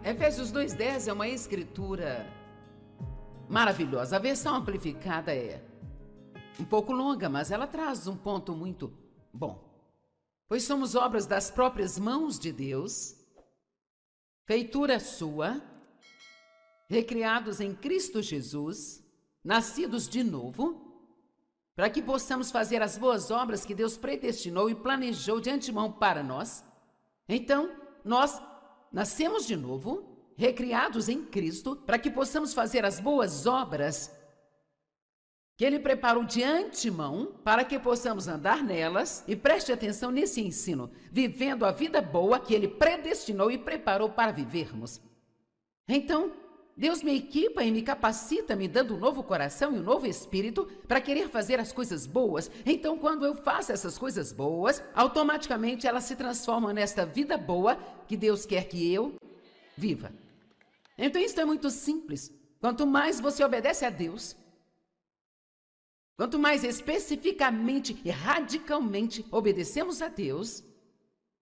Efésios 2:10 é uma escritura maravilhosa. A versão amplificada é um pouco longa, mas ela traz um ponto muito bom. Pois somos obras das próprias mãos de Deus, feitura sua, recriados em Cristo Jesus, nascidos de novo, para que possamos fazer as boas obras que Deus predestinou e planejou de antemão para nós. Então, nós nascemos de novo, recriados em Cristo, para que possamos fazer as boas obras que Ele preparou de antemão para que possamos andar nelas. E preste atenção nesse ensino, vivendo a vida boa que Ele predestinou e preparou para vivermos. Então, Deus me equipa e me capacita, me dando um novo coração e um novo espírito para querer fazer as coisas boas. Então, quando eu faço essas coisas boas, automaticamente elas se transformam nesta vida boa que Deus quer que eu viva. Então, isso é muito simples. Quanto mais você obedece a Deus, quanto mais especificamente e radicalmente obedecemos a Deus,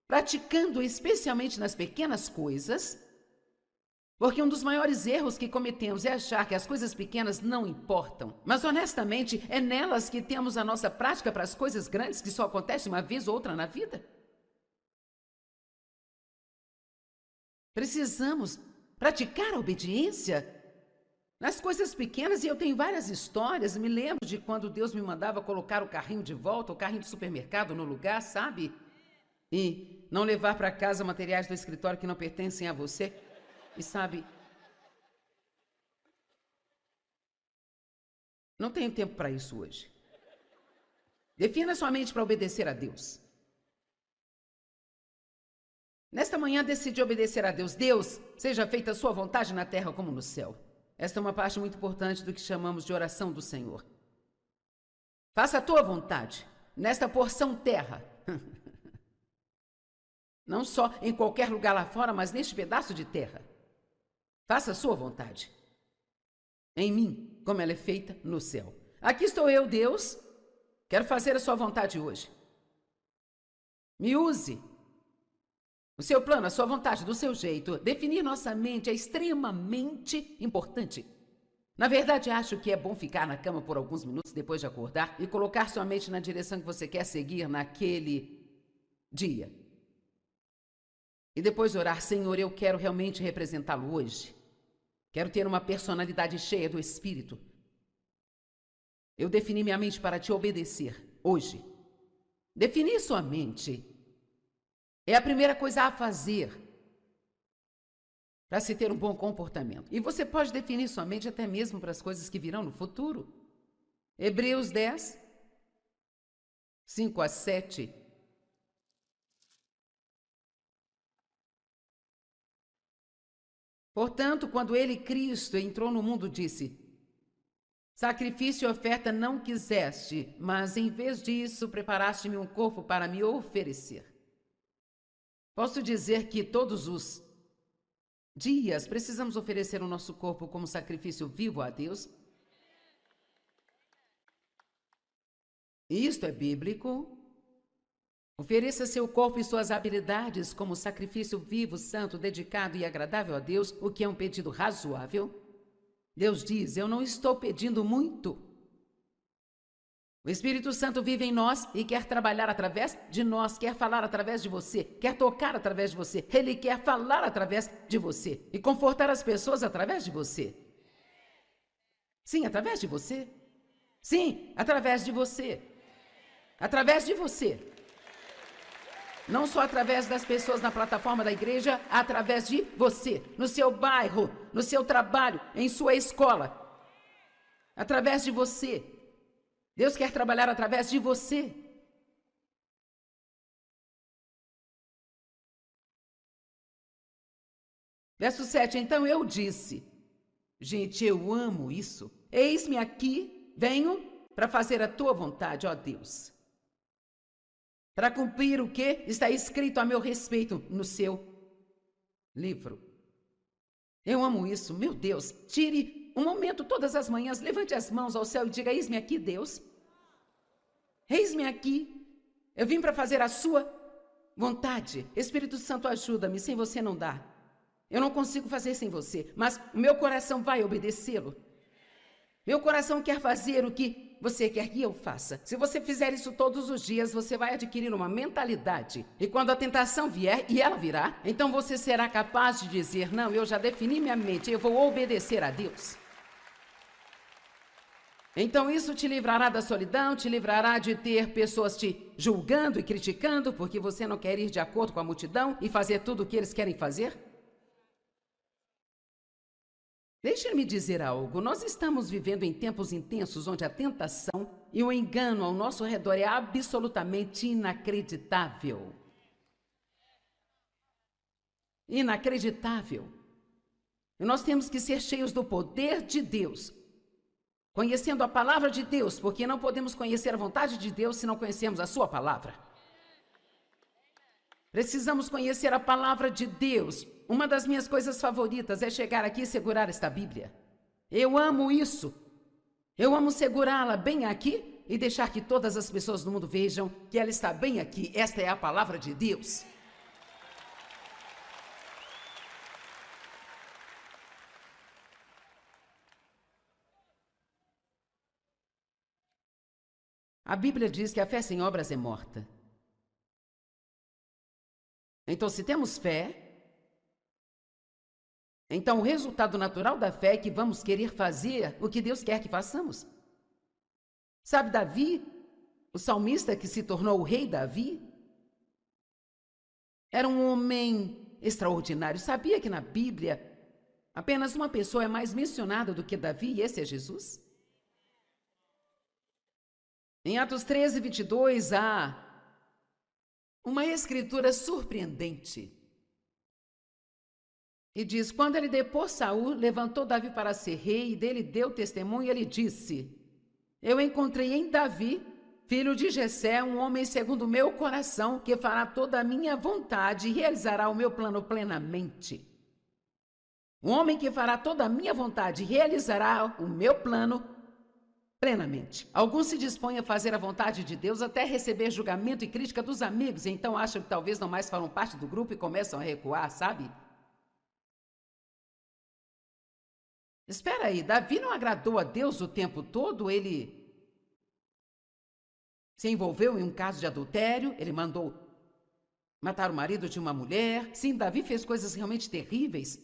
praticando especialmente nas pequenas coisas, porque um dos maiores erros que cometemos é achar que as coisas pequenas não importam. Mas, honestamente, é nelas que temos a nossa prática para as coisas grandes que só acontecem uma vez ou outra na vida. Precisamos praticar a obediência nas coisas pequenas, e eu tenho várias histórias. Me lembro de quando Deus me mandava colocar o carrinho de volta, o carrinho do supermercado no lugar, sabe? E não levar para casa materiais do escritório que não pertencem a você. E sabe, não tenho tempo para isso hoje. Defina sua mente para obedecer a Deus. Nesta manhã decidi obedecer a Deus. Deus, seja feita a sua vontade na terra como no céu. Esta é uma parte muito importante do que chamamos de oração do Senhor. Faça a tua vontade nesta porção terra. Não só em qualquer lugar lá fora, mas neste pedaço de terra. Faça a sua vontade em mim, como ela é feita no céu. Aqui estou eu, Deus. Quero fazer a sua vontade hoje. Me use. O seu plano, a sua vontade, do seu jeito. Definir nossa mente é extremamente importante. Na verdade, acho que é bom ficar na cama por alguns minutos depois de acordar e colocar sua mente na direção que você quer seguir naquele dia. E depois orar: Senhor, eu quero realmente representá-lo hoje. Quero ter uma personalidade cheia do Espírito. Eu defini minha mente para te obedecer hoje. Definir sua mente é a primeira coisa a fazer para se ter um bom comportamento. E você pode definir sua mente até mesmo para as coisas que virão no futuro. Hebreus 10, 5-7. Portanto, quando ele, Cristo, entrou no mundo, disse: sacrifício e oferta não quiseste, mas em vez disso preparaste-me um corpo para me oferecer. Posso dizer que todos os dias precisamos oferecer o nosso corpo como sacrifício vivo a Deus. E isto é bíblico. Ofereça seu corpo e suas habilidades como sacrifício vivo, santo, dedicado e agradável a Deus, o que é um pedido razoável. Deus diz: eu não estou pedindo muito. O Espírito Santo vive em nós e quer trabalhar através de nós, quer falar através de você, quer tocar através de você. Ele quer falar através de você e confortar as pessoas através de você. Sim, através de você. Sim, através de você. Através de você. Não só através das pessoas na plataforma da igreja, através de você, no seu bairro, no seu trabalho, em sua escola. Através de você. Deus quer trabalhar através de você. Verso 7, então eu disse: gente, eu amo isso. Eis-me aqui, venho para fazer a tua vontade, ó Deus. Para cumprir o que está escrito a meu respeito no seu livro. Eu amo isso, meu Deus. Tire um momento todas as manhãs, levante as mãos ao céu e diga: eis-me aqui, Deus. Eis-me aqui. Eu vim para fazer a sua vontade. Espírito Santo, ajuda-me, sem você não dá. Eu não consigo fazer sem você, mas o meu coração vai obedecê-lo. Meu coração quer fazer o que você quer que eu faça. Se você fizer isso todos os dias, você vai adquirir uma mentalidade. E quando a tentação vier, e ela virá, então você será capaz de dizer, não, eu já defini minha mente, eu vou obedecer a Deus. Então isso te livrará da solidão, te livrará de ter pessoas te julgando e criticando porque você não quer ir de acordo com a multidão e fazer tudo o que eles querem fazer. Deixe-me dizer algo, nós estamos vivendo em tempos intensos onde a tentação e o engano ao nosso redor é absolutamente inacreditável. Inacreditável. E nós temos que ser cheios do poder de Deus, conhecendo a palavra de Deus, porque não podemos conhecer a vontade de Deus se não conhecemos a sua palavra. Precisamos conhecer a palavra de Deus. Uma das minhas coisas favoritas é chegar aqui e segurar esta Bíblia. Eu amo isso. Eu amo segurá-la bem aqui e deixar que todas as pessoas do mundo vejam que ela está bem aqui. Esta é a palavra de Deus. A Bíblia diz que a fé sem obras é morta. Então, se temos fé, então o resultado natural da fé é que vamos querer fazer o que Deus quer que façamos. Sabe Davi, o salmista que se tornou o rei Davi? Era um homem extraordinário. Sabia que na Bíblia apenas uma pessoa é mais mencionada do que Davi e esse é Jesus? Em Atos 13, 22, há uma escritura surpreendente. E diz, quando ele depôs Saul, levantou Davi para ser rei, e dele deu testemunho, e ele disse, eu encontrei em Davi, filho de Jessé, um homem segundo o meu coração, que fará toda a minha vontade e realizará o meu plano plenamente. Um homem que fará toda a minha vontade e realizará o meu plano plenamente. Alguns se dispõem a fazer a vontade de Deus até receber julgamento e crítica dos amigos, e então acham que talvez não mais façam parte do grupo e começam a recuar, sabe? Espera aí, Davi não agradou a Deus o tempo todo? Ele se envolveu em um caso de adultério, ele mandou matar o marido de uma mulher. Sim, Davi fez coisas realmente terríveis.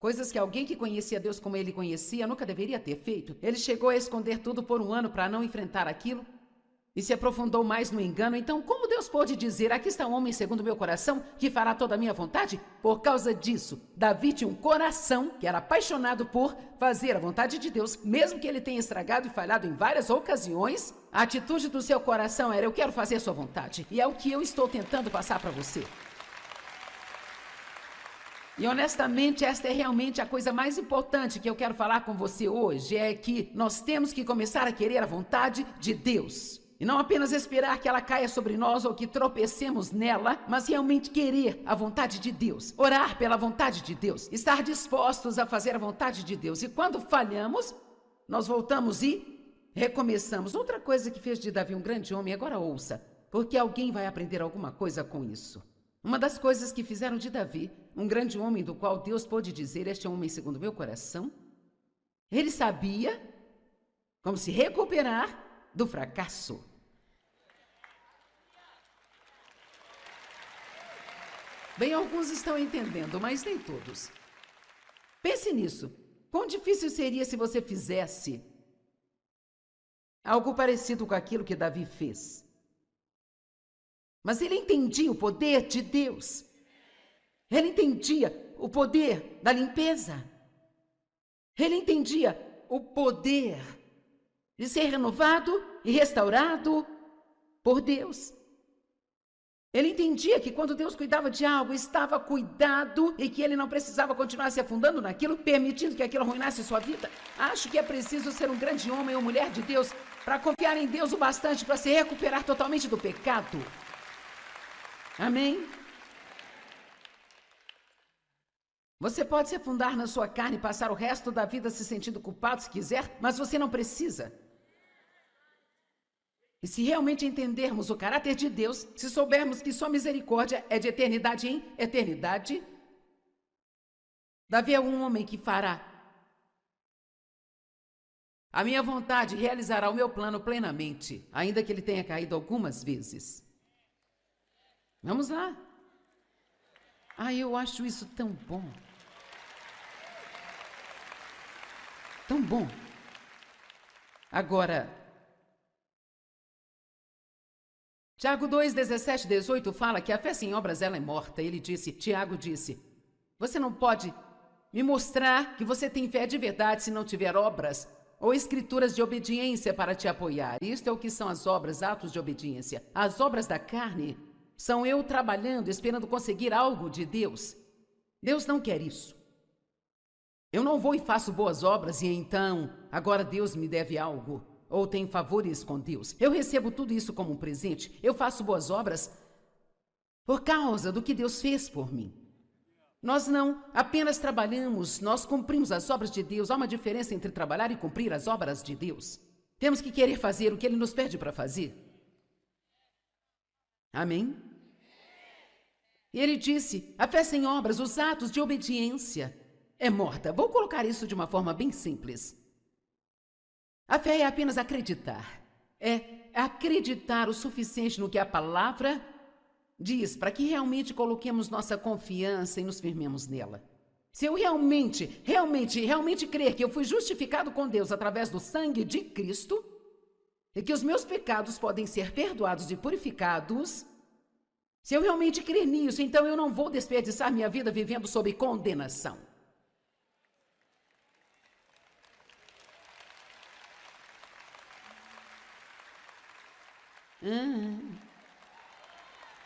Coisas que alguém que conhecia Deus como ele conhecia nunca deveria ter feito. Ele chegou a esconder tudo por um ano para não enfrentar aquilo e se aprofundou mais no engano. Então, como Deus pôde dizer, aqui está um homem segundo o meu coração que fará toda a minha vontade? Por causa disso, Davi tinha um coração que era apaixonado por fazer a vontade de Deus, mesmo que ele tenha estragado e falhado em várias ocasiões. A atitude do seu coração era, eu quero fazer a sua vontade. E é o que eu estou tentando passar para você. E honestamente, esta é realmente a coisa mais importante que eu quero falar com você hoje, é que nós temos que começar a querer a vontade de Deus. E não apenas esperar que ela caia sobre nós ou que tropecemos nela, mas realmente querer a vontade de Deus. Orar pela vontade de Deus. Estar dispostos a fazer a vontade de Deus. E quando falhamos, nós voltamos e recomeçamos. Outra coisa que fez de Davi um grande homem, agora ouça, porque alguém vai aprender alguma coisa com isso. Uma das coisas que fizeram de Davi um grande homem do qual Deus pôde dizer, este é um homem segundo o meu coração, ele sabia como se recuperar do fracasso. Bem, alguns estão entendendo, mas nem todos. Pense nisso. Quão difícil seria se você fizesse algo parecido com aquilo que Davi fez? Mas ele entendia o poder de Deus. Ele entendia o poder da limpeza. Ele entendia o poder de ser renovado e restaurado por Deus. Ele entendia que quando Deus cuidava de algo, estava cuidado e que ele não precisava continuar se afundando naquilo, permitindo que aquilo arruinasse sua vida. Acho que é preciso ser um grande homem ou mulher de Deus para confiar em Deus o bastante para se recuperar totalmente do pecado. Amém? Você pode se afundar na sua carne e passar o resto da vida se sentindo culpado se quiser, mas você não precisa. E se realmente entendermos o caráter de Deus, se soubermos que sua misericórdia é de eternidade em eternidade, Davi é um homem que fará a minha vontade, realizará o meu plano plenamente, ainda que ele tenha caído algumas vezes. Vamos lá. Eu acho isso tão bom. Tão bom. Agora, Tiago 2, 17, 18 fala que a fé sem obras ela é morta. Tiago disse, você não pode me mostrar que você tem fé de verdade se não tiver obras ou escrituras de obediência para te apoiar. Isto é o que são as obras, atos de obediência. As obras da carne são eu trabalhando, esperando conseguir algo de Deus. Deus não quer isso. Eu não vou e faço boas obras e então, agora Deus me deve algo, ou tem favores com Deus. Eu recebo tudo isso como um presente. Eu faço boas obras por causa do que Deus fez por mim. Nós não apenas trabalhamos, nós cumprimos as obras de Deus. Há uma diferença entre trabalhar e cumprir as obras de Deus. Temos que querer fazer o que Ele nos pede para fazer. Amém? E ele disse, a fé sem obras, os atos de obediência, é morta. Vou colocar isso de uma forma bem simples. A fé é apenas acreditar. É acreditar o suficiente no que a palavra diz, para que realmente coloquemos nossa confiança e nos firmemos nela. Se eu realmente crer que eu fui justificado com Deus através do sangue de Cristo, e que os meus pecados podem ser perdoados e purificados, se eu realmente crer nisso, então eu não vou desperdiçar minha vida vivendo sob condenação.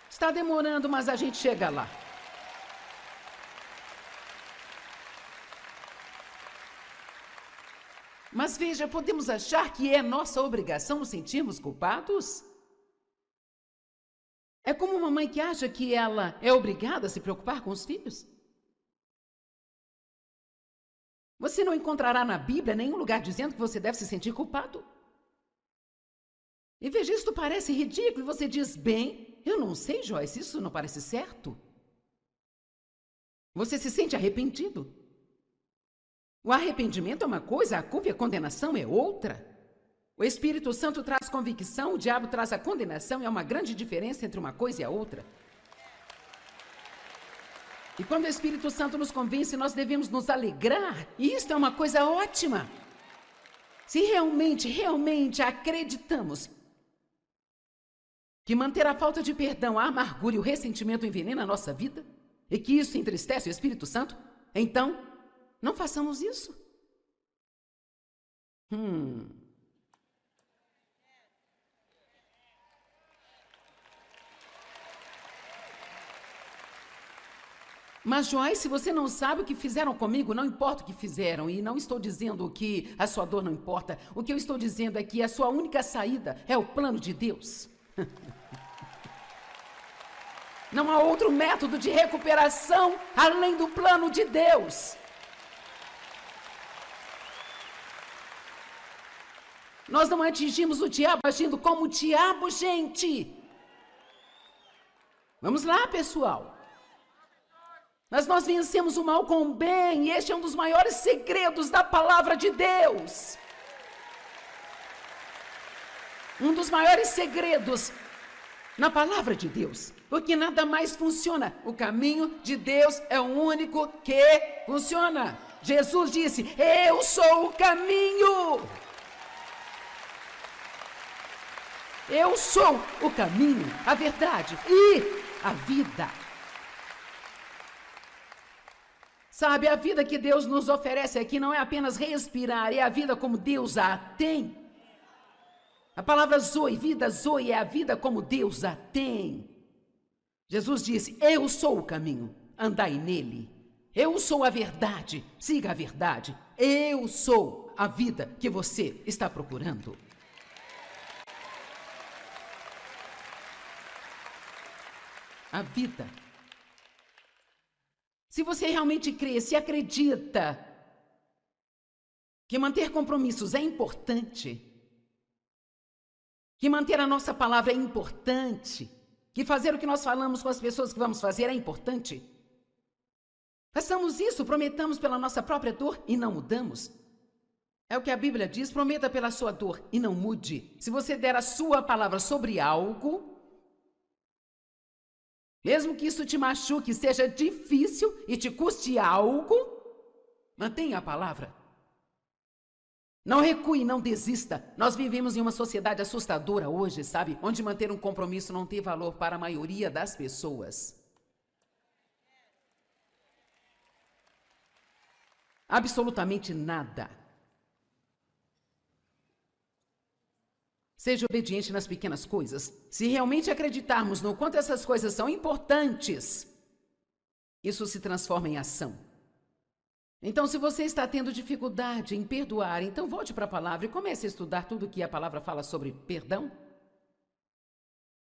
Está demorando, mas a gente chega lá. Mas veja, podemos achar que é nossa obrigação nos sentirmos culpados? É como uma mãe que acha que ela é obrigada a se preocupar com os filhos. Você não encontrará na Bíblia nenhum lugar dizendo que você deve se sentir culpado. E veja, isto parece ridículo, e você diz, bem, eu não sei, Joyce, isso não parece certo. Você se sente arrependido. O arrependimento é uma coisa, a culpa e a condenação é outra. O Espírito Santo traz convicção, o diabo traz a condenação, e há uma grande diferença entre uma coisa e a outra. E quando o Espírito Santo nos convence, nós devemos nos alegrar, e isto é uma coisa ótima. Se realmente acreditamos que manter a falta de perdão, a amargura e o ressentimento envenena a nossa vida, e que isso entristece o Espírito Santo, então, não façamos isso. Mas, Joyce, se você não sabe o que fizeram comigo, não importa o que fizeram, e não estou dizendo que a sua dor não importa. O que eu estou dizendo é que a sua única saída é o plano de Deus. Não há outro método de recuperação além do plano de Deus. Nós não atingimos o diabo agindo como o diabo, gente. Vamos lá, pessoal. Mas nós vencemos o mal com o bem, e este é um dos maiores segredos da palavra de Deus. Um dos maiores segredos na palavra de Deus, porque nada mais funciona. O caminho de Deus é o único que funciona. Jesus disse, eu sou o caminho. Eu sou o caminho, a verdade e a vida. Sabe, a vida que Deus nos oferece aqui não é apenas respirar, é a vida como Deus a tem. A palavra zoe, vida zoe, é a vida como Deus a tem. Jesus disse, eu sou o caminho, andai nele. Eu sou a verdade, siga a verdade. Eu sou a vida que você está procurando. A vida. Se você realmente crê, se acredita que manter compromissos é importante, que manter a nossa palavra é importante, que fazer o que nós falamos com as pessoas que vamos fazer é importante, Façamos isso, prometamos pela nossa própria dor e não mudamos. É o que a Bíblia diz, prometa pela sua dor e não mude. Se você der a sua palavra sobre algo, mesmo que isso te machuque, seja difícil e te custe algo, mantenha a palavra. Não recue, não desista. Nós vivemos em uma sociedade assustadora hoje, sabe? Onde manter um compromisso não tem valor para a maioria das pessoas. Absolutamente nada. Seja obediente nas pequenas coisas. Se realmente acreditarmos no quanto essas coisas são importantes, isso se transforma em ação. Então, se você está tendo dificuldade em perdoar, então volte para a palavra e comece a estudar tudo o que a palavra fala sobre perdão.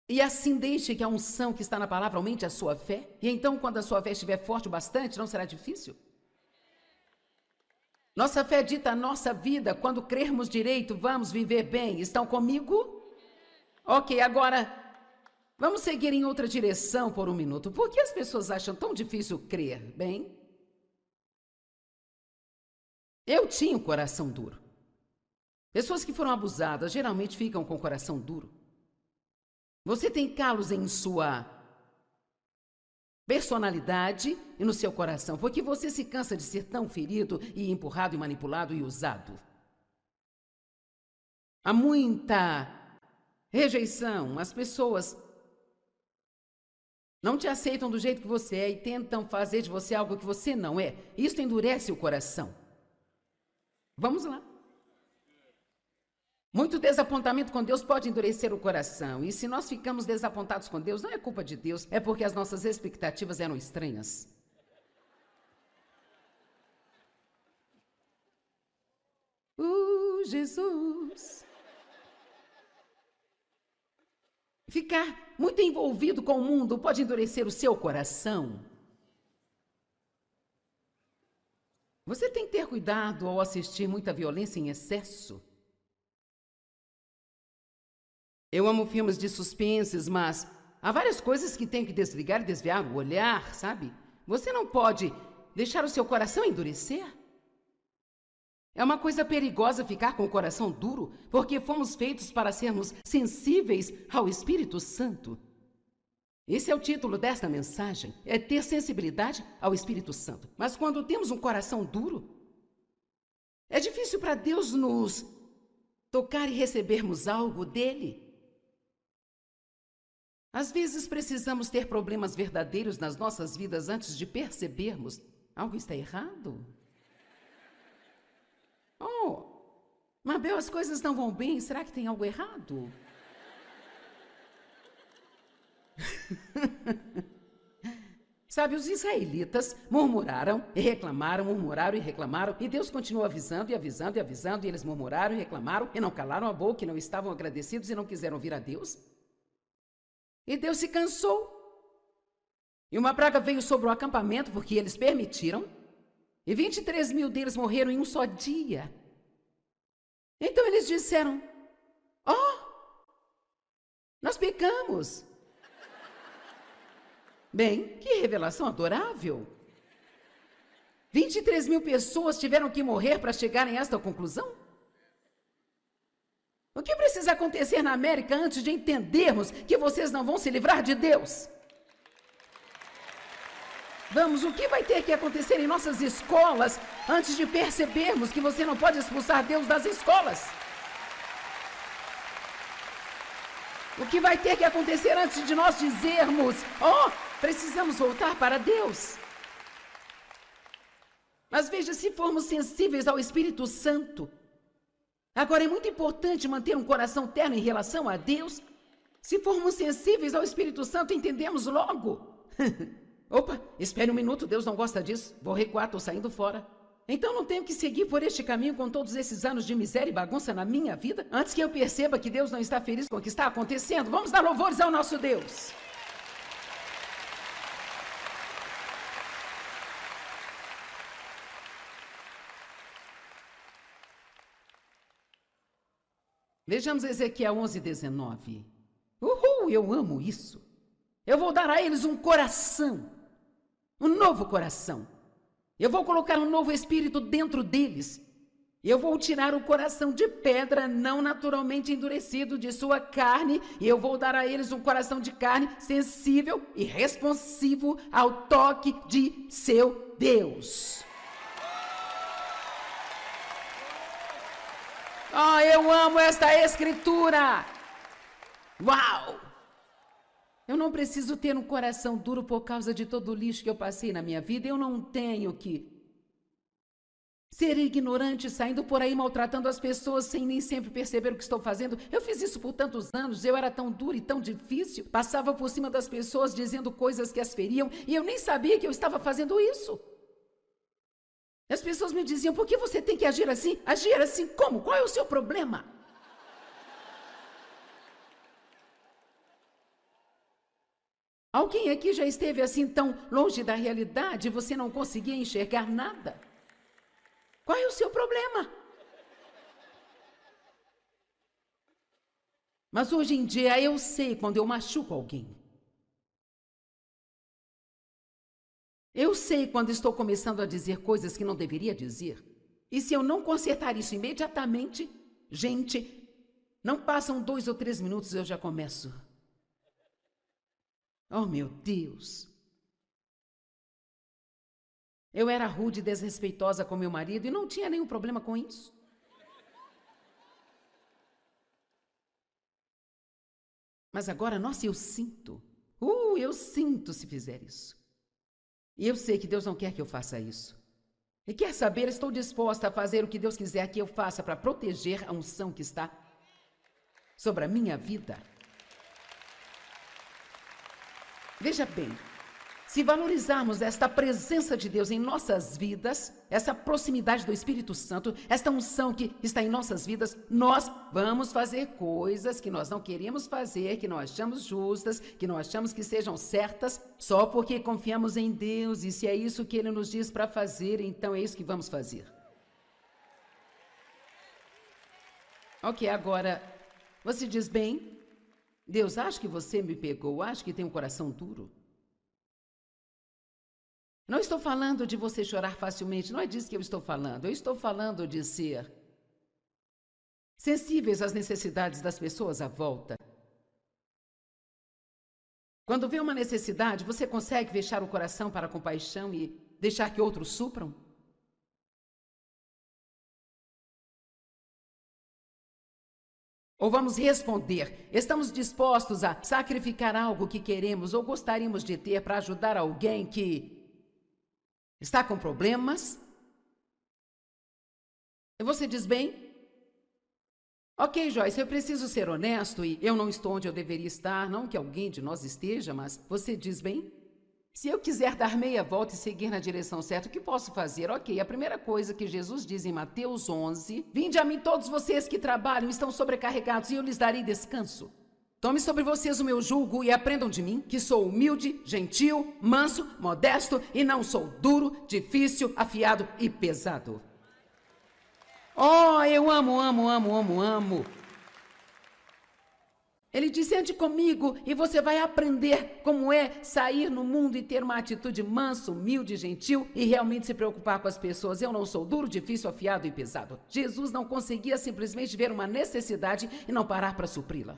E assim deixe que a unção que está na palavra aumente a sua fé. E então, quando a sua fé estiver forte o bastante, não será difícil. Nossa fé dita a nossa vida. Quando crermos direito, vamos viver bem. Estão comigo? Ok, agora vamos seguir em outra direção por um minuto. Por que as pessoas acham tão difícil crer? Bem, eu tinha um coração duro. Pessoas que foram abusadas geralmente ficam com o coração duro. Você tem calos em sua personalidade e no seu coração, porque você se cansa de ser tão ferido e empurrado e manipulado e usado. Há muita rejeição. As pessoas não te aceitam do jeito que você é e tentam fazer de você algo que você não é. Isso endurece o coração. Vamos lá. Muito desapontamento com Deus pode endurecer o coração. E se nós ficamos desapontados com Deus, não é culpa de Deus, é porque as nossas expectativas eram estranhas. Jesus. Ficar muito envolvido com o mundo pode endurecer o seu coração. Você tem que ter cuidado ao assistir muita violência em excesso. Eu amo filmes de suspenses, mas há várias coisas que tenho que desligar e desviar o olhar, sabe? Você não pode deixar o seu coração endurecer. É uma coisa perigosa ficar com o coração duro, porque fomos feitos para sermos sensíveis ao Espírito Santo. Esse é o título desta mensagem, é ter sensibilidade ao Espírito Santo. Mas quando temos um coração duro, é difícil para Deus nos tocar e recebermos algo dele. Às vezes precisamos ter problemas verdadeiros nas nossas vidas antes de percebermos algo está errado. Oh, Mabel, as coisas não vão bem, será que tem algo errado? Sabe, os israelitas murmuraram e reclamaram, murmuraram e reclamaram, e Deus continuou avisando e avisando e avisando, e eles murmuraram e reclamaram, e não calaram a boca, e não estavam agradecidos e não quiseram ouvir a Deus. E Deus se cansou. E uma praga veio sobre o acampamento, porque eles permitiram, e 23 mil deles morreram em um só dia. Então eles disseram, nós pecamos. Bem, que revelação adorável! 23 mil pessoas tiveram que morrer para chegarem a esta conclusão? O que precisa acontecer na América antes de entendermos que vocês não vão se livrar de Deus? Vamos, o que vai ter que acontecer em nossas escolas antes de percebermos que você não pode expulsar Deus das escolas? O que vai ter que acontecer antes de nós dizermos, precisamos voltar para Deus? Mas veja, se formos sensíveis ao Espírito Santo, agora é muito importante manter um coração terno em relação a Deus. Se formos sensíveis ao Espírito Santo, entendemos logo. Opa, espere um minuto, Deus não gosta disso. Vou recuar, estou saindo fora. Então não tenho que seguir por este caminho com todos esses anos de miséria e bagunça na minha vida, antes que eu perceba que Deus não está feliz com o que está acontecendo. Vamos dar louvores ao nosso Deus. Vejamos Ezequiel 11:19. Eu amo isso. Eu vou dar a eles um coração, um novo coração. Eu vou colocar um novo espírito dentro deles. Eu vou tirar o coração de pedra não naturalmente endurecido de sua carne e eu vou dar a eles um coração de carne sensível e responsivo ao toque de seu Deus. Oh, eu amo esta escritura! Uau! Eu não preciso ter um coração duro por causa de todo o lixo que eu passei na minha vida. Eu não tenho que ser ignorante, saindo por aí maltratando as pessoas sem nem sempre perceber o que estou fazendo. Eu fiz isso por tantos anos, eu era tão duro e tão difícil. Passava por cima das pessoas dizendo coisas que as feriam e eu nem sabia que eu estava fazendo isso. As pessoas me diziam, por que você tem que agir assim? Agir assim como? Qual é o seu problema? Alguém aqui já esteve assim tão longe da realidade e você não conseguia enxergar nada? Qual é o seu problema? Mas hoje em dia eu sei quando eu machuco alguém. Eu sei quando estou começando a dizer coisas que não deveria dizer. E se eu não consertar isso imediatamente, gente, não passam 2 ou 3 minutos eu já começo. Oh, meu Deus! Eu era rude e desrespeitosa com meu marido e não tinha nenhum problema com isso. Mas agora, nossa, eu sinto se fizer isso. E eu sei que Deus não quer que eu faça isso. E quer saber, estou disposta a fazer o que Deus quiser que eu faça para proteger a unção que está sobre a minha vida. Veja bem, se valorizarmos esta presença de Deus em nossas vidas, essa proximidade do Espírito Santo, esta unção que está em nossas vidas, nós vamos fazer coisas que nós não queremos fazer, que não achamos justas, que não achamos que sejam certas, só porque confiamos em Deus e se é isso que Ele nos diz para fazer, então é isso que vamos fazer. Ok, agora, você diz bem, Deus, acho que você me pegou, acho que tem um coração duro. Não estou falando de você chorar facilmente, não é disso que eu estou falando. Eu estou falando de ser sensíveis às necessidades das pessoas à volta. Quando vê uma necessidade, você consegue fechar o coração para a compaixão e deixar que outros supram? Ou vamos responder, estamos dispostos a sacrificar algo que queremos ou gostaríamos de ter para ajudar alguém que está com problemas? E você diz bem? Ok, Joyce, eu preciso ser honesto e eu não estou onde eu deveria estar, não que alguém de nós esteja, mas você diz bem? Se eu quiser dar meia volta e seguir na direção certa, o que posso fazer? Ok, a primeira coisa que Jesus diz em Mateus 11, vinde a mim todos vocês que trabalham e estão sobrecarregados e eu lhes darei descanso. Tome sobre vocês o meu jugo e aprendam de mim, que sou humilde, gentil, manso, modesto e não sou duro, difícil, afiado e pesado. Oh, eu amo. Ele disse, ande comigo e você vai aprender como é sair no mundo e ter uma atitude manso, humilde, gentil e realmente se preocupar com as pessoas. Eu não sou duro, difícil, afiado e pesado. Jesus não conseguia simplesmente ver uma necessidade e não parar para supri-la.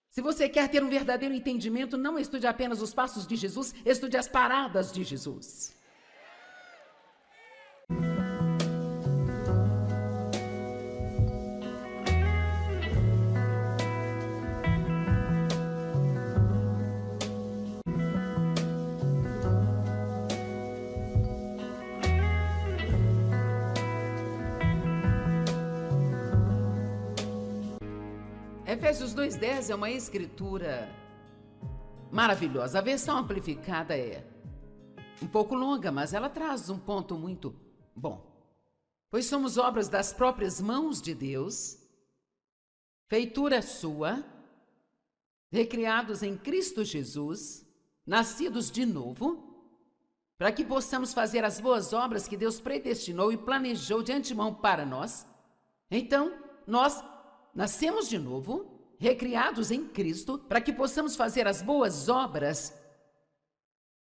Se você quer ter um verdadeiro entendimento, não estude apenas os passos de Jesus, estude as paradas de Jesus. Efésios 2:10 é uma escritura maravilhosa. A versão amplificada é um pouco longa, mas ela traz um ponto muito bom. Pois somos obras das próprias mãos de Deus, feitura sua, recriados em Cristo Jesus, nascidos de novo, para que possamos fazer as boas obras que Deus predestinou e planejou de antemão para nós. Então, nós nascemos de novo, recriados em Cristo, para que possamos fazer as boas obras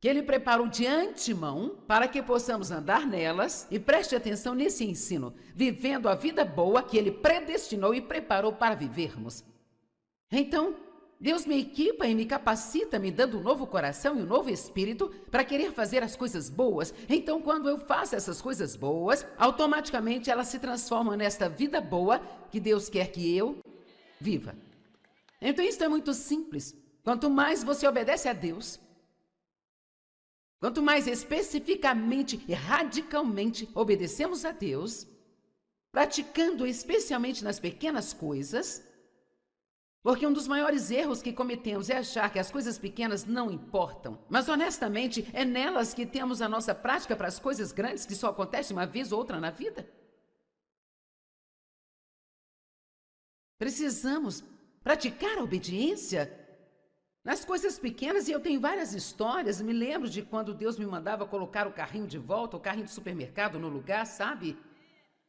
que Ele preparou de antemão para que possamos andar nelas, e preste atenção nesse ensino, vivendo a vida boa que Ele predestinou e preparou para vivermos. Então, Deus me equipa e me capacita, me dando um novo coração e um novo espírito para querer fazer as coisas boas. Então, quando eu faço essas coisas boas, automaticamente elas se transformam nesta vida boa que Deus quer que eu viva. Então, isso é muito simples. Quanto mais você obedece a Deus, quanto mais especificamente e radicalmente obedecemos a Deus, praticando especialmente nas pequenas coisas, porque um dos maiores erros que cometemos é achar que as coisas pequenas não importam. Mas, honestamente, é nelas que temos a nossa prática para as coisas grandes que só acontecem uma vez ou outra na vida. Precisamos praticar a obediência nas coisas pequenas, e eu tenho várias histórias. Me lembro de quando Deus me mandava colocar o carrinho de volta, o carrinho do supermercado no lugar, sabe?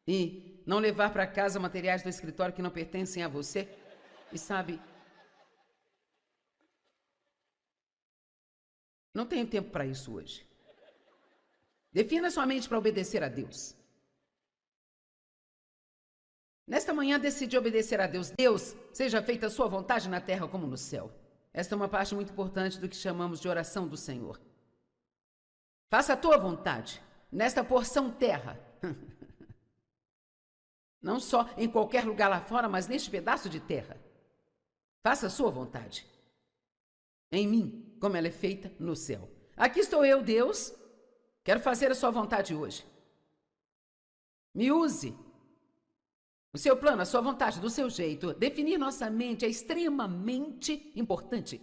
E não levar para casa materiais do escritório que não pertencem a você. E sabe, não tenho tempo para isso hoje. Defina sua mente para obedecer a Deus. Nesta manhã decidi obedecer a Deus. Deus, seja feita a sua vontade na terra como no céu. Esta é uma parte muito importante do que chamamos de oração do Senhor. Faça a tua vontade nesta porção terra. Não só em qualquer lugar lá fora, mas neste pedaço de terra. Faça a sua vontade em mim, como ela é feita no céu. Aqui estou eu, Deus. Quero fazer a sua vontade hoje. Me use. O seu plano, a sua vontade, do seu jeito. Definir nossa mente é extremamente importante.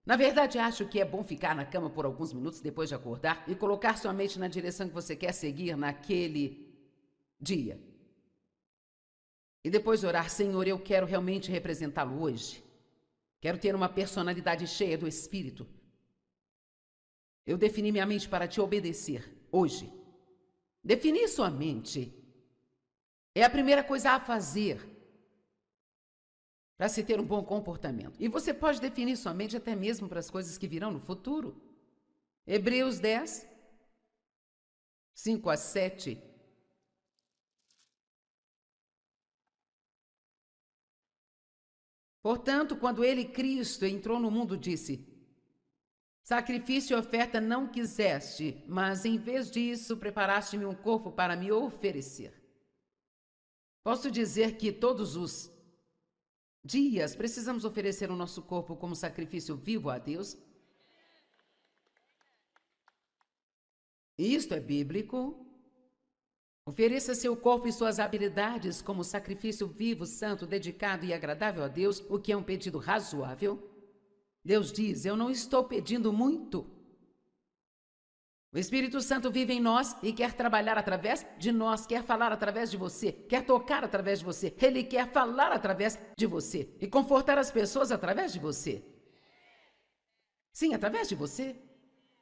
Na verdade, acho que é bom ficar na cama por alguns minutos depois de acordar e colocar sua mente na direção que você quer seguir naquele dia. E depois orar: Senhor, eu quero realmente representá-lo hoje. Quero ter uma personalidade cheia do Espírito. Eu defini minha mente para te obedecer hoje. Definir sua mente é a primeira coisa a fazer para se ter um bom comportamento. E você pode definir sua mente até mesmo para as coisas que virão no futuro. Hebreus 10, 5 a 7. Portanto, quando ele, Cristo, entrou no mundo, disse: sacrifício e oferta não quiseste, mas em vez disso preparaste-me um corpo para me oferecer. Posso dizer que todos os dias precisamos oferecer o nosso corpo como sacrifício vivo a Deus? Isto é bíblico. Ofereça seu corpo e suas habilidades como sacrifício vivo, santo, dedicado e agradável a Deus, o que é um pedido razoável. Deus diz: eu não estou pedindo muito. O Espírito Santo vive em nós e quer trabalhar através de nós, quer falar através de você, quer tocar através de você. Ele quer falar através de você e confortar as pessoas através de você. Sim, através de você.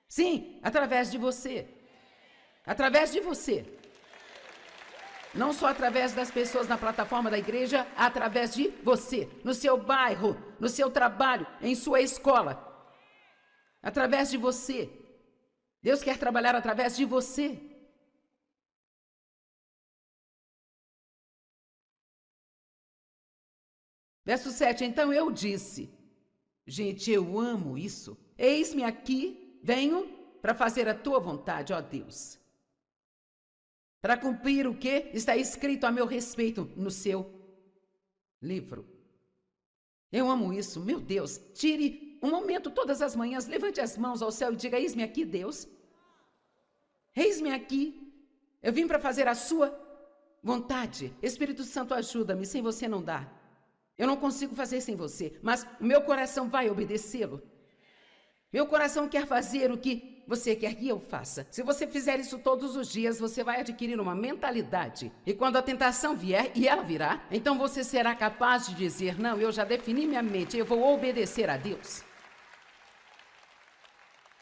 Sim, através de você. Através de você. Não só através das pessoas na plataforma da igreja, através de você, no seu bairro, no seu trabalho, em sua escola. Através de você. Deus quer trabalhar através de você. Verso 7, então eu disse: gente, eu amo isso. Eis-me aqui, venho para fazer a tua vontade, ó Deus. Para cumprir o que está escrito a meu respeito no seu livro. Eu amo isso, meu Deus. Tire um momento todas as manhãs, levante as mãos ao céu e diga: eis-me aqui, Deus. Eis-me aqui. Eu vim para fazer a sua vontade. Espírito Santo, ajuda-me, sem você não dá. Eu não consigo fazer sem você, mas o meu coração vai obedecê-lo. Meu coração quer fazer o que você quer que eu faça. Se você fizer isso todos os dias, você vai adquirir uma mentalidade. E quando a tentação vier, e ela virá, então você será capaz de dizer: não, eu já defini minha mente, eu vou obedecer a Deus.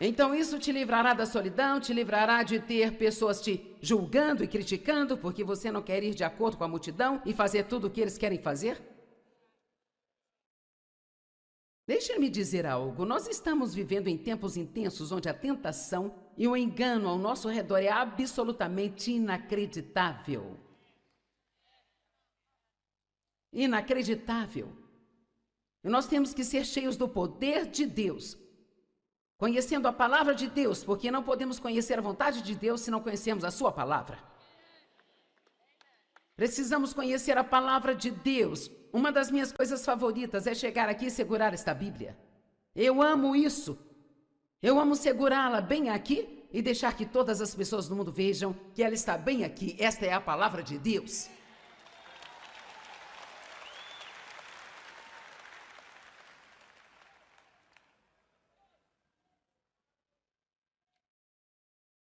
Então isso te livrará da solidão, te livrará de ter pessoas te julgando e criticando porque você não quer ir de acordo com a multidão e fazer tudo o que eles querem fazer. Deixe-me dizer algo. Nós estamos vivendo em tempos intensos onde a tentação e o engano ao nosso redor é absolutamente inacreditável. Inacreditável. E nós temos que ser cheios do poder de Deus, conhecendo a palavra de Deus, porque não podemos conhecer a vontade de Deus se não conhecermos a sua palavra. Precisamos conhecer a palavra de Deus. Uma das minhas coisas favoritas é chegar aqui e segurar esta Bíblia. Eu amo isso. Eu amo segurá-la bem aqui e deixar que todas as pessoas do mundo vejam que ela está bem aqui. Esta é a palavra de Deus.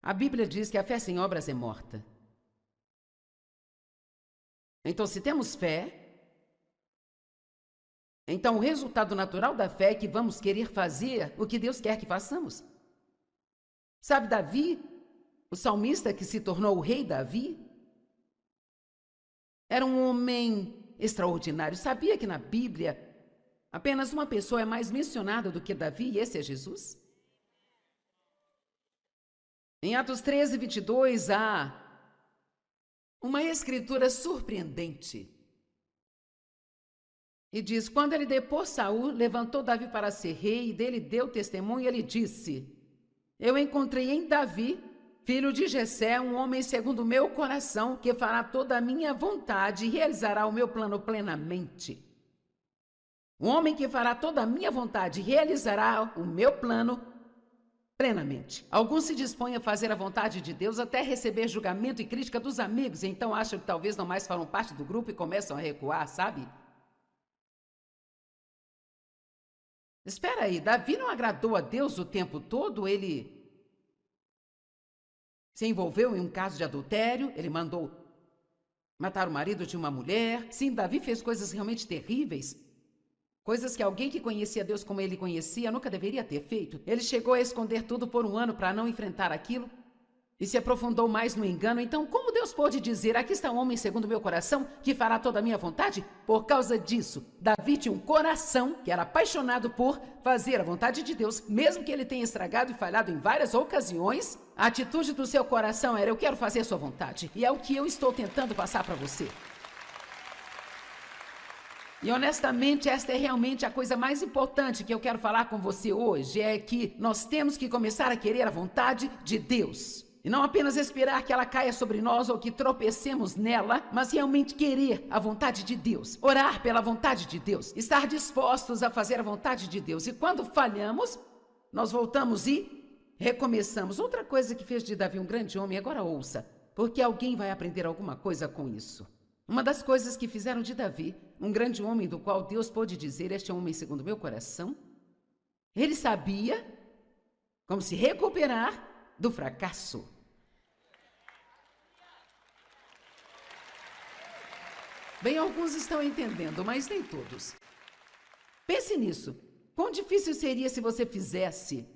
A Bíblia diz que a fé sem obras é morta. Então, se temos fé, então o resultado natural da fé é que vamos querer fazer o que Deus quer que façamos. Sabe Davi, o salmista que se tornou o rei Davi? Era um homem extraordinário. Sabia que na Bíblia apenas uma pessoa é mais mencionada do que Davi e esse é Jesus? Em Atos 13, 22, há uma escritura surpreendente. E diz, quando ele depôs Saul, levantou Davi para ser rei e dele deu testemunho, e ele disse, eu encontrei em Davi, filho de Jessé, um homem segundo o meu coração, que fará toda a minha vontade e realizará o meu plano plenamente. Um homem que fará toda a minha vontade e realizará o meu plano plenamente. Alguns se dispõem a fazer a vontade de Deus até receber julgamento e crítica dos amigos, e então acham que talvez não mais façam parte do grupo e começam a recuar, sabe? Espera aí, Davi não agradou a Deus o tempo todo? Ele se envolveu em um caso de adultério, ele mandou matar o marido de uma mulher. Sim, Davi fez coisas realmente terríveis. Coisas que alguém que conhecia Deus como ele conhecia nunca deveria ter feito. Ele chegou a esconder tudo por um ano para não enfrentar aquilo e se aprofundou mais no engano. Então, como Deus pôde dizer, aqui está um homem segundo o meu coração que fará toda a minha vontade? Por causa disso, Davi tinha um coração que era apaixonado por fazer a vontade de Deus, mesmo que ele tenha estragado e falhado em várias ocasiões. A atitude do seu coração era, eu quero fazer a sua vontade. E é o que eu estou tentando passar para você. E honestamente, esta é realmente a coisa mais importante que eu quero falar com você hoje, é que nós temos que começar a querer a vontade de Deus. E não apenas esperar que ela caia sobre nós ou que tropecemos nela, mas realmente querer a vontade de Deus, orar pela vontade de Deus, estar dispostos a fazer a vontade de Deus. E quando falhamos, nós voltamos e recomeçamos. Outra coisa que fez de Davi um grande homem, agora ouça, porque alguém vai aprender alguma coisa com isso. Uma das coisas que fizeram de Davi um grande homem do qual Deus pôde dizer, este é um homem segundo o meu coração, ele sabia como se recuperar do fracasso. Bem, alguns estão entendendo, mas nem todos. Pense nisso. Quão difícil seria se você fizesse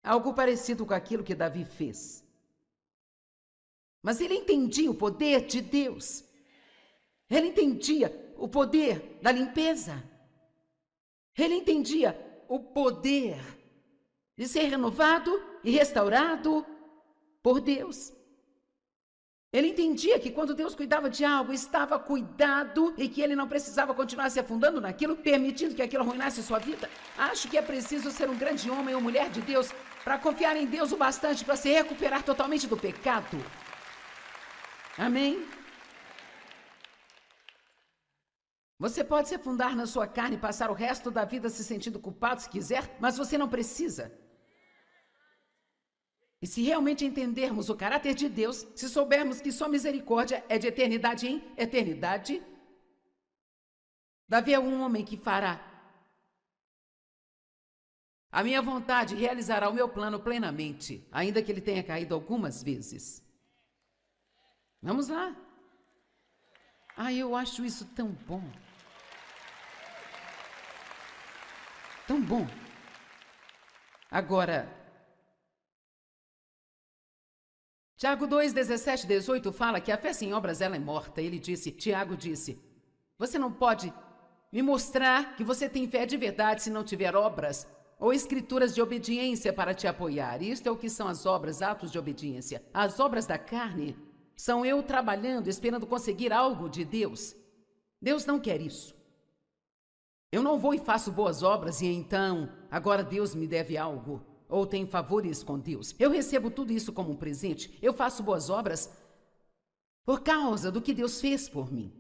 algo parecido com aquilo que Davi fez? Mas ele entendia o poder de Deus. Ele entendia o poder da limpeza. Ele entendia o poder de ser renovado e restaurado por Deus. Ele entendia que quando Deus cuidava de algo, estava cuidado e que ele não precisava continuar se afundando naquilo, permitindo que aquilo arruinasse sua vida. Acho que é preciso ser um grande homem ou mulher de Deus para confiar em Deus o bastante para se recuperar totalmente do pecado. Amém? Você pode se afundar na sua carne e passar o resto da vida se sentindo culpado se quiser, mas você não precisa. E se realmente entendermos o caráter de Deus, se soubermos que sua misericórdia é de eternidade em eternidade, Davi é um homem que fará a minha vontade e realizará o meu plano plenamente, ainda que ele tenha caído algumas vezes. Vamos lá. Eu acho isso tão bom. Tão bom. Agora, Tiago 2, 17, 18 fala que a fé sem obras ela é morta. Tiago disse, você não pode me mostrar que você tem fé de verdade se não tiver obras ou escrituras de obediência para te apoiar. Isto é o que são as obras, atos de obediência. As obras da carne são eu trabalhando, esperando conseguir algo de Deus. Deus não quer isso. Eu não vou e faço boas obras e então, agora Deus me deve algo, ou tem favores com Deus. Eu recebo tudo isso como um presente. Eu faço boas obras por causa do que Deus fez por mim.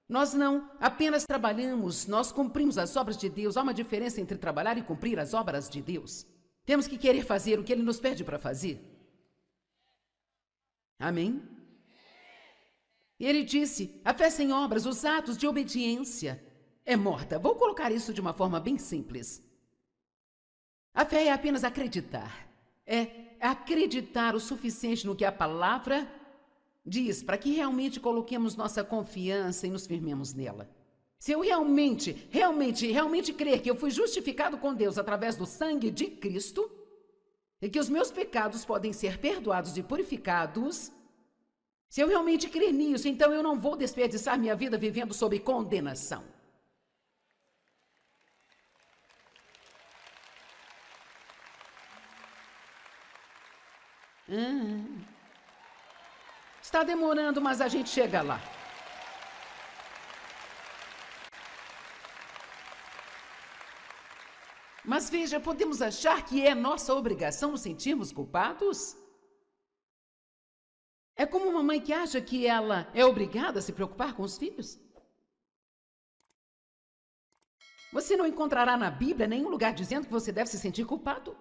Nós não apenas trabalhamos, nós cumprimos as obras de Deus. Há uma diferença entre trabalhar e cumprir as obras de Deus. Temos que querer fazer o que Ele nos pede para fazer. Amém? E Ele disse, a fé sem obras, os atos de obediência, é morta. Vou colocar isso de uma forma bem simples. A fé é apenas acreditar. É acreditar o suficiente no que a palavra diz, para que realmente coloquemos nossa confiança e nos firmemos nela. Se eu realmente crer que eu fui justificado com Deus através do sangue de Cristo, e que os meus pecados podem ser perdoados e purificados, se eu realmente crer nisso, então eu não vou desperdiçar minha vida vivendo sob condenação. Está demorando, mas a gente chega lá. Mas veja, podemos achar que é nossa obrigação nos sentirmos culpados? É como uma mãe que acha que ela é obrigada a se preocupar com os filhos. Você não encontrará na Bíblia nenhum lugar dizendo que você deve se sentir culpado.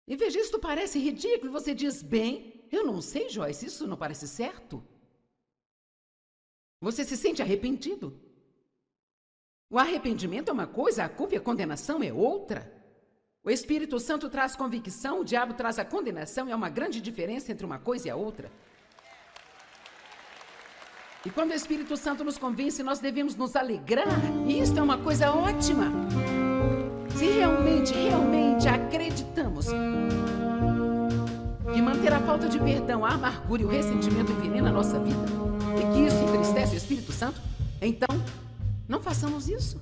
E veja, isto parece ridículo. Você diz, bem, eu não sei, Joyce, isso não parece certo. Você se sente arrependido. O arrependimento é uma coisa, a culpa e a condenação é outra. O Espírito Santo traz convicção, o diabo traz a condenação, e há uma grande diferença entre uma coisa e a outra. E quando o Espírito Santo nos convence, nós devemos nos alegrar, e isto é uma coisa ótima. Se realmente acreditamos que manter a falta de perdão, a amargura e o ressentimento envenena a nossa vida, e que isso entristece o Espírito Santo, então não façamos isso.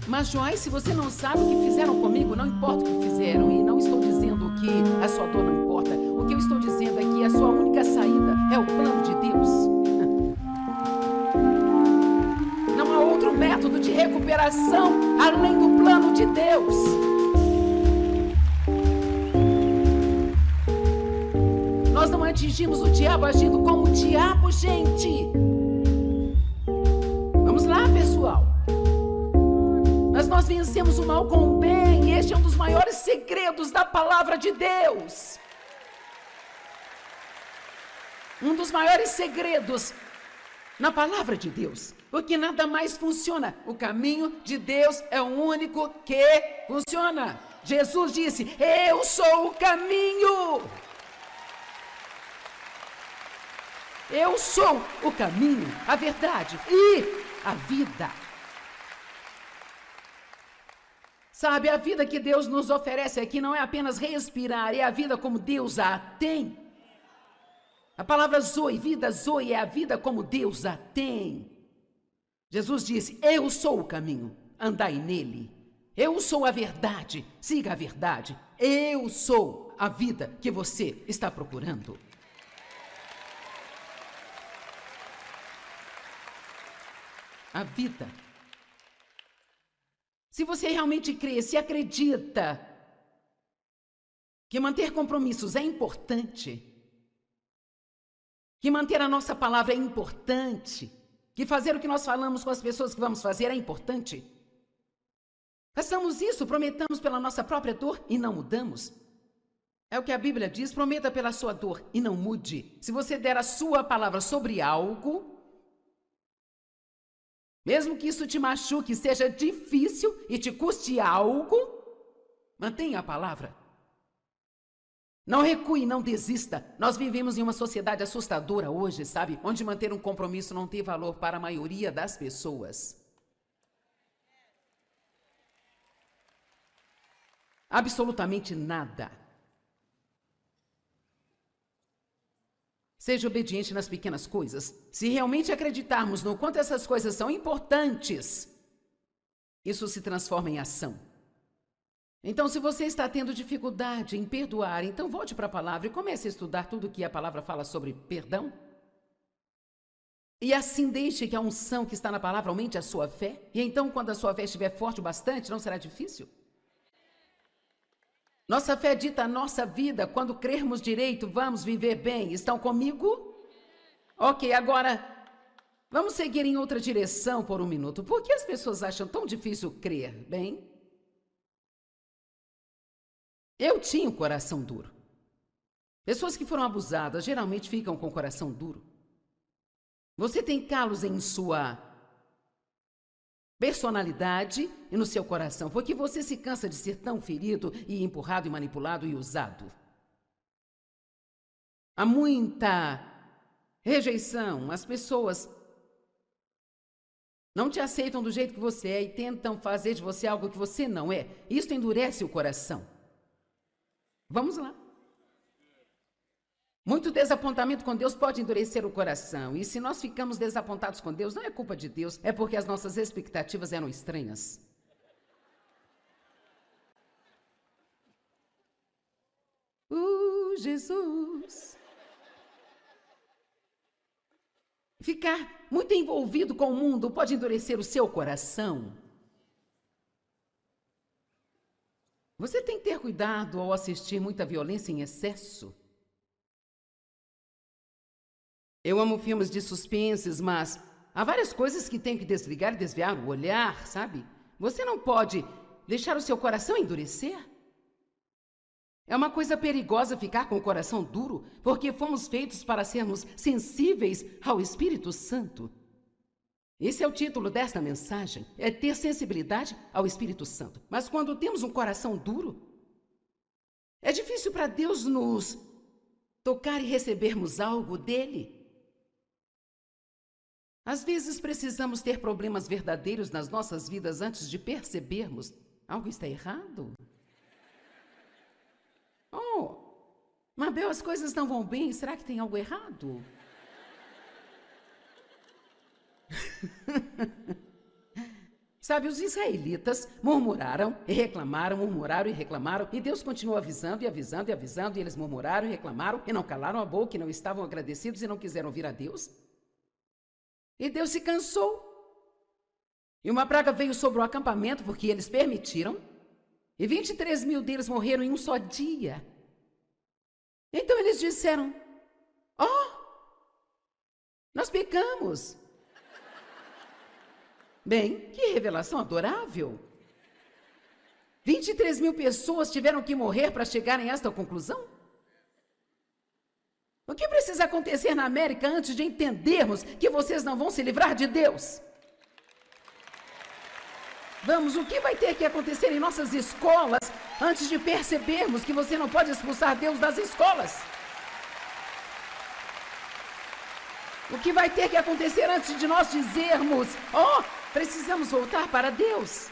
Mas, Joyce, se você não sabe o que fizeram comigo, não importa o que fizeram. E não estou dizendo que a sua dor não importa. O que eu estou dizendo é que a sua única saída é o plano de Deus. Não há outro método de recuperação além do plano de Deus. Nós não atingimos o diabo agindo como o diabo, gente. Vamos lá, pessoal. Mas nós vencemos o mal com o bem, e este é um dos maiores segredos da palavra de Deus. Um dos maiores segredos na palavra de Deus, porque nada mais funciona. O caminho de Deus é o único que funciona. Jesus disse, eu sou o caminho. Eu sou o caminho, a verdade e a vida. Sabe, a vida que Deus nos oferece aqui não é apenas respirar, é a vida como Deus a tem. A palavra zoe, vida zoe, é a vida como Deus a tem. Jesus disse, eu sou o caminho, andai nele. Eu sou a verdade, siga a verdade. Eu sou a vida que você está procurando. A vida. Se você realmente crê, se acredita que manter compromissos é importante, que manter a nossa palavra é importante, que fazer o que nós falamos com as pessoas que vamos fazer é importante, façamos isso, prometamos pela nossa própria dor e não mudamos. É o que a Bíblia diz, prometa pela sua dor e não mude. Se você der a sua palavra sobre algo, mesmo que isso te machuque, seja difícil e te custe algo, mantenha a palavra. Não recue, não desista. Nós vivemos em uma sociedade assustadora hoje, sabe? Onde manter um compromisso não tem valor para a maioria das pessoas. Absolutamente nada. Seja obediente nas pequenas coisas. Se realmente acreditarmos no quanto essas coisas são importantes, isso se transforma em ação. Então, se você está tendo dificuldade em perdoar, então volte para a palavra e comece a estudar tudo que a palavra fala sobre perdão. E assim deixe que a unção que está na palavra aumente a sua fé. E então, quando a sua fé estiver forte o bastante, não será difícil. Nossa fé dita a nossa vida. Quando crermos direito, vamos viver bem. Estão comigo? Ok, agora vamos seguir em outra direção por um minuto. Por que as pessoas acham tão difícil crer, bem? Eu tinha um coração duro. Pessoas que foram abusadas geralmente ficam com o coração duro. Você tem calos em sua personalidade e no seu coração, porque você se cansa de ser tão ferido e empurrado e manipulado e usado. Há muita rejeição. As pessoas não te aceitam do jeito que você é e tentam fazer de você algo que você não é. Isso endurece o coração. Vamos lá. Muito desapontamento com Deus pode endurecer o coração. E se nós ficamos desapontados com Deus, não é culpa de Deus, é porque as nossas expectativas eram estranhas. Jesus. Ficar muito envolvido com o mundo pode endurecer o seu coração. Você tem que ter cuidado ao assistir muita violência em excesso. Eu amo filmes de suspenses, mas há várias coisas que tem que desligar e desviar o olhar, sabe? Você não pode deixar o seu coração endurecer. É uma coisa perigosa ficar com o coração duro, porque fomos feitos para sermos sensíveis ao Espírito Santo. Esse é o título desta mensagem, é ter sensibilidade ao Espírito Santo. Mas quando temos um coração duro, é difícil para Deus nos tocar e recebermos algo dele. Às vezes precisamos ter problemas verdadeiros nas nossas vidas antes de percebermos algo está errado. Oh, Mabel, as coisas não vão bem, será que tem algo errado? Sabe, os israelitas murmuraram e reclamaram, murmuraram e reclamaram, e Deus continuou avisando e avisando e avisando, e eles murmuraram e reclamaram, e não calaram a boca, e não estavam agradecidos e não quiseram ouvir a Deus. E Deus se cansou. E uma praga veio sobre o acampamento, porque eles permitiram, e 23 mil deles morreram em um só dia. Então eles disseram, nós pecamos. Bem, que revelação adorável! 23 mil pessoas tiveram que morrer para chegarem a esta conclusão? O que precisa acontecer na América antes de entendermos que vocês não vão se livrar de Deus? Vamos, o que vai ter que acontecer em nossas escolas antes de percebermos que você não pode expulsar Deus das escolas? O que vai ter que acontecer antes de nós dizermos, precisamos voltar para Deus?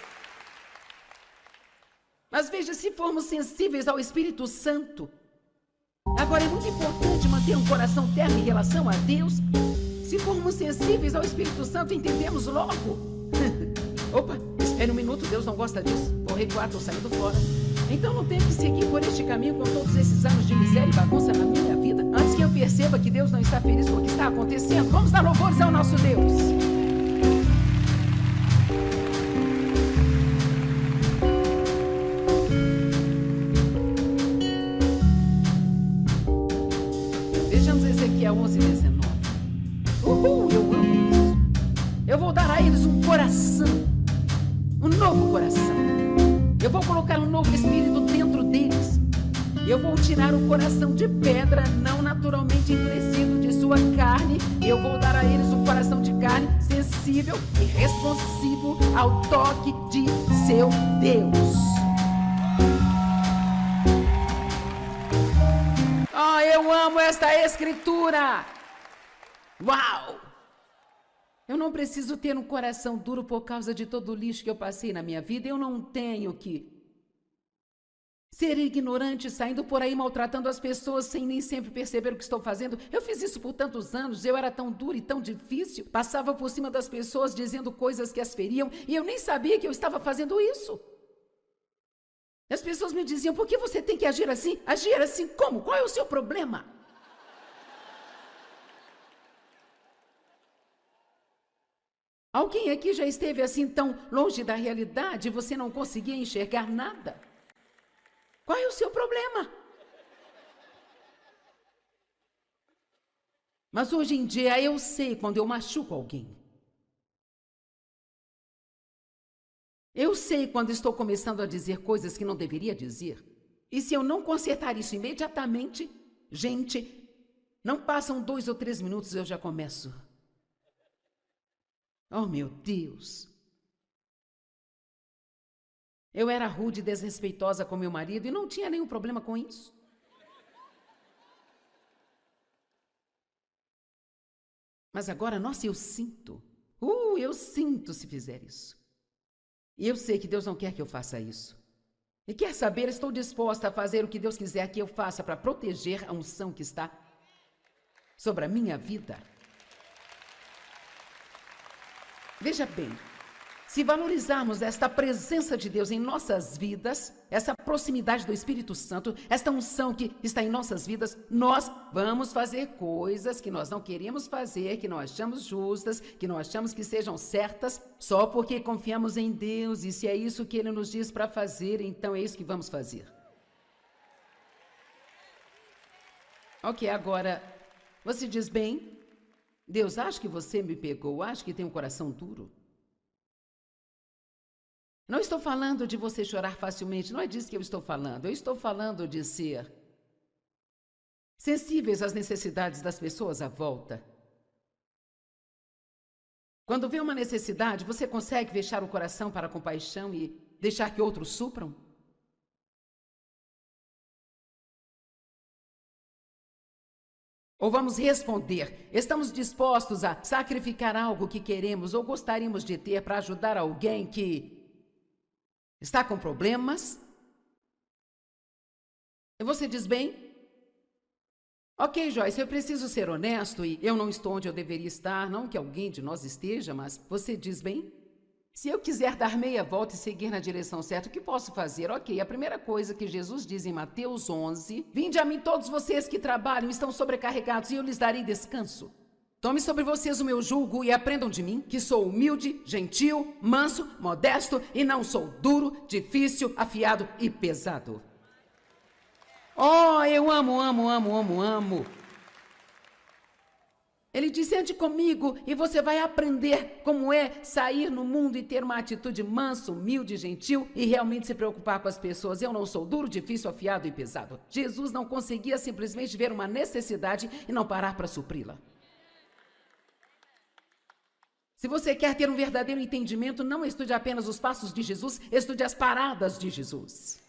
Mas veja, se formos sensíveis ao Espírito Santo, agora é muito importante manter um coração terno em relação a Deus. Se formos sensíveis ao Espírito Santo, entendemos logo. Opa, espere um minuto, Deus não gosta disso. Vou recuar, estou saindo fora. Então não tenho que seguir por este caminho com todos esses anos de miséria e bagunça na minha vida, antes que eu perceba que Deus não está feliz com o que está acontecendo. Vamos dar louvores ao nosso Deus. Vejamos Ezequiel 11:19. Eu amo isso. Eu vou dar a eles um coração, um novo coração. Eu vou colocar um novo espírito dentro deles. Eu vou tirar o coração de pedra, não naturalmente endurecido de sua carne. Eu vou dar a eles um coração de carne sensível e responsivo ao toque de seu Deus. Eu amo esta escritura. Uau! Eu não preciso ter um coração duro por causa de todo o lixo que eu passei na minha vida. Eu não tenho que ser ignorante, saindo por aí maltratando as pessoas sem nem sempre perceber o que estou fazendo. Eu fiz isso por tantos anos, eu era tão duro e tão difícil. Passava por cima das pessoas dizendo coisas que as feriam e eu nem sabia que eu estava fazendo isso. As pessoas me diziam, por que você tem que agir assim? Agir assim como? Qual é o seu problema? Alguém aqui já esteve assim tão longe da realidade e você não conseguia enxergar nada? Qual é o seu problema? Mas hoje em dia eu sei quando eu machuco alguém. Eu sei quando estou começando a dizer coisas que não deveria dizer. E se eu não consertar isso imediatamente, gente, não passam 2 ou 3 minutos eu já começo. Oh, meu Deus! Eu era rude e desrespeitosa com meu marido e não tinha nenhum problema com isso. Mas agora, nossa, eu sinto se fizer isso. E eu sei que Deus não quer que eu faça isso. E quer saber, estou disposta a fazer o que Deus quiser que eu faça para proteger a unção que está sobre a minha vida. Veja bem, se valorizarmos esta presença de Deus em nossas vidas, essa proximidade do Espírito Santo, esta unção que está em nossas vidas, nós vamos fazer coisas que nós não queremos fazer, que não achamos justas, que não achamos que sejam certas, só porque confiamos em Deus e se é isso que Ele nos diz para fazer, então é isso que vamos fazer. Ok, agora, você diz bem, Deus, acho que você me pegou, acho que tem um coração duro. Não estou falando de você chorar facilmente, não é disso que eu estou falando. Eu estou falando de ser sensíveis às necessidades das pessoas à volta. Quando vê uma necessidade, você consegue fechar o coração para a compaixão e deixar que outros supram? Ou vamos responder, estamos dispostos a sacrificar algo que queremos ou gostaríamos de ter para ajudar alguém que está com problemas? E você diz bem? Ok, Joyce, eu preciso ser honesto e eu não estou onde eu deveria estar, não que alguém de nós esteja, mas você diz bem? Se eu quiser dar meia volta e seguir na direção certa, o que posso fazer? Ok, a primeira coisa que Jesus diz em Mateus 11, vinde a mim todos vocês que trabalham e estão sobrecarregados e eu lhes darei descanso. Tome sobre vocês o meu jugo e aprendam de mim, que sou humilde, gentil, manso, modesto e não sou duro, difícil, afiado e pesado. Oh, eu amo. Ele diz, ande comigo e você vai aprender como é sair no mundo e ter uma atitude manso, humilde, gentil e realmente se preocupar com as pessoas. Eu não sou duro, difícil, afiado e pesado. Jesus não conseguia simplesmente ver uma necessidade e não parar para supri-la. Se você quer ter um verdadeiro entendimento, não estude apenas os passos de Jesus, estude as paradas de Jesus.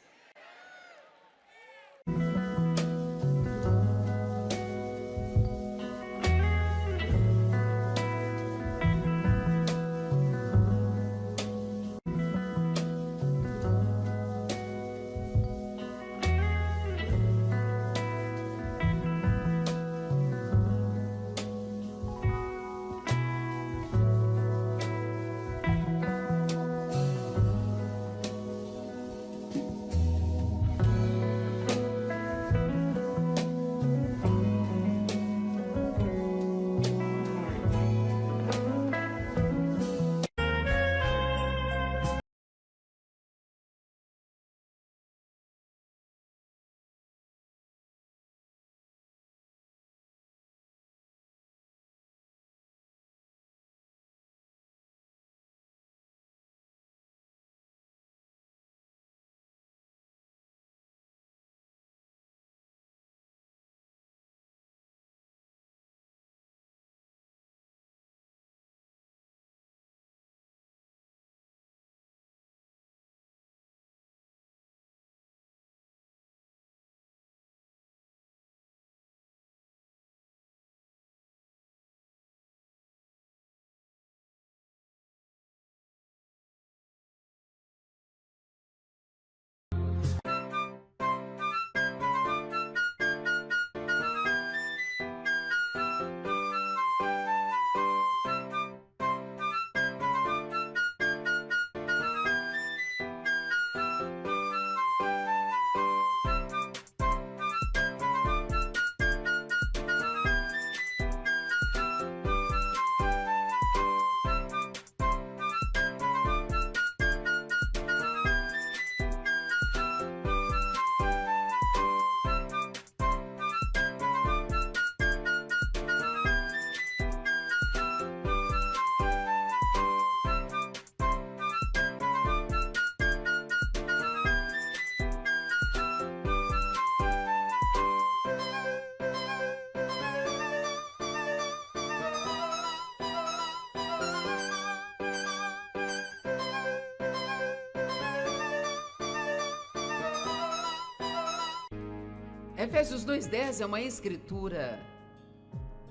Efésios 2:10 é uma escritura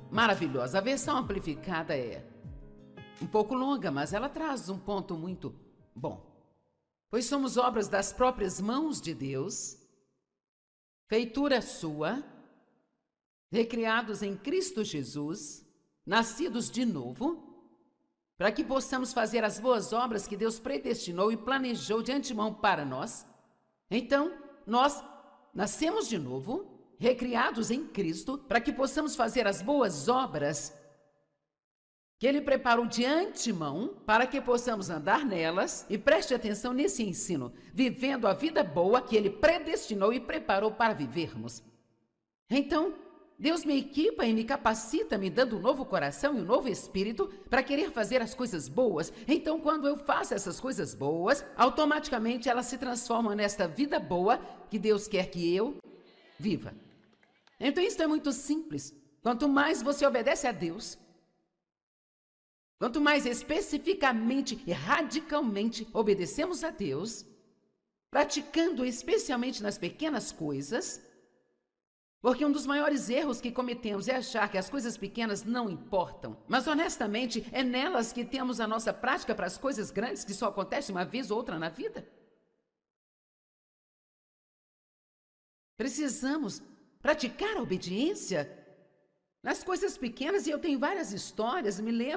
maravilhosa. A versão amplificada é um pouco longa, mas ela traz um ponto muito bom. Pois somos obras das próprias mãos de Deus, feitura sua, recriados em Cristo Jesus, nascidos de novo, para que possamos fazer as boas obras que Deus predestinou e planejou de antemão para nós. Então, nós nascemos de novo, recriados em Cristo, para que possamos fazer as boas obras que Ele preparou de antemão para que possamos andar nelas. E preste atenção nesse ensino, vivendo a vida boa que Ele predestinou e preparou para vivermos. Então, Deus me equipa e me capacita, me dando um novo coração e um novo espírito para querer fazer as coisas boas. Então, quando eu faço essas coisas boas, automaticamente elas se transformam nesta vida boa que Deus quer que eu viva. Então, isso é muito simples. Quanto mais você obedece a Deus, quanto mais especificamente e radicalmente obedecemos a Deus, praticando especialmente nas pequenas coisas, porque um dos maiores erros que cometemos é achar que as coisas pequenas não importam. Mas, honestamente, é nelas que temos a nossa prática para as coisas grandes que só acontecem uma vez ou outra na vida. Precisamos praticar a obediência nas coisas pequenas, e eu tenho várias histórias, me lembro